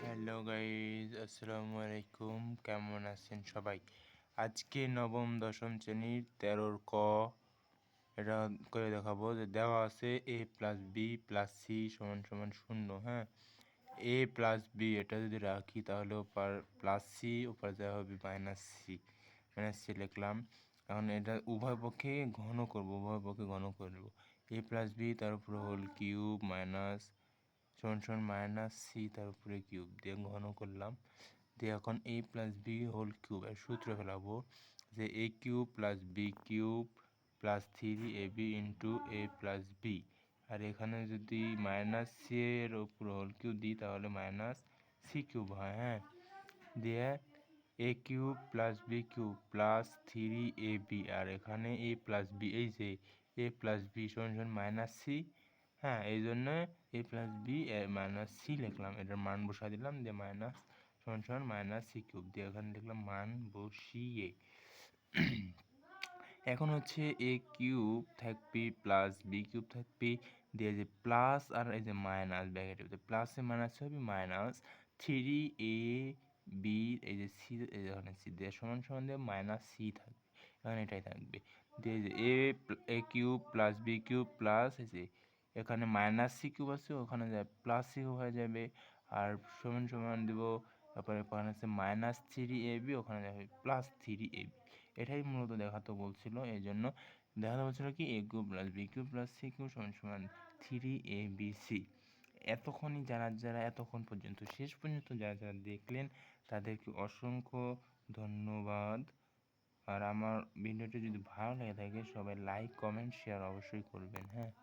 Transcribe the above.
Hello guys, আসসালামু আলাইকুম। কেমন আছেন সবাই? আজকে নবম দশম শ্রেণীর 13 ক এটা করে দেখাবো। যে দেওয়া আছে a plus B plus C সমান সমান 0। হ্যাঁ, a প্লাস বি এটা যদি রাখি তাহলে ওপার প্লাস সি, ওপার দেওয়া হবে মাইনাস সি লিখলাম। এখন এটা উভয় পক্ষে ঘন করব, a প্লাস বি তার উপর হোল কিউব মাইনাস সমান সমান মাইনাস সি তার উপরে কিউব দিয়ে ঘন করলাম। দিয়ে এখন a plus b whole cube এর সূত্র ফেলাবো যে a cube plus b cube plus 3ab into a plus b. আর এখানে যদি মাইনাস সি এর উপর হোল কিউব দিই তাহলে মাইনাস সি কিউব হয়। হ্যাঁ, দিয়ে a cube plus b cube plus 3ab আর এখানে এ প্লাস বি, এই যে এ প্লাস বি সমান সমান মাইনাস সি। হ্যাঁ, এই জন্য এ প্লাস বি মাইনাস সি লিখলাম, এটার মান বসিয়ে দিলাম দিয়ে মাইনাস সমান সমান মাইনাস সি কিউব দিয়ে এখানে লিখলাম মান বসিয়ে। এখন হচ্ছে এ কিউব থাকবে প্লাস বি কিউব থাকবে দিয়ে যে প্লাস আর এই যে মাইনাস ব্র্যাকেটে প্লাসে মাইনাস হবে মাইনাস 3ab এই যে সি, এখানে সি দিয়ে সমান সমান দিয়ে মাইনাস সি থাকবে, এখানে এটাই থাকবে। দিয়ে যে a cube plus b cube plus এই যে এখানে মাইনাস সি কিউব আছে ওখানে যায় প্লাস সি হয়ে যাবে, আর সমান সমান দিব। তারপরে ওখানে আছে -3ab, ওখানে যাবে +3ab। এটাই মূলত দেখাতে বলছিল, এই জন্য দেখাতে বলছিল কি a cube plus b cube plus c cube সমান সমান 3abc। এতক্ষণই যারা এতক্ষণ পর্যন্ত শেষ পর্যন্ত যারা দেখলেন তাদেরকে অসংখ্য ধন্যবাদ। আর আমার ভিডিওটি যদি ভালো লেগে থাকে সবাই লাইক কমেন্ট শেয়ার অবশ্যই করবেন। হ্যাঁ।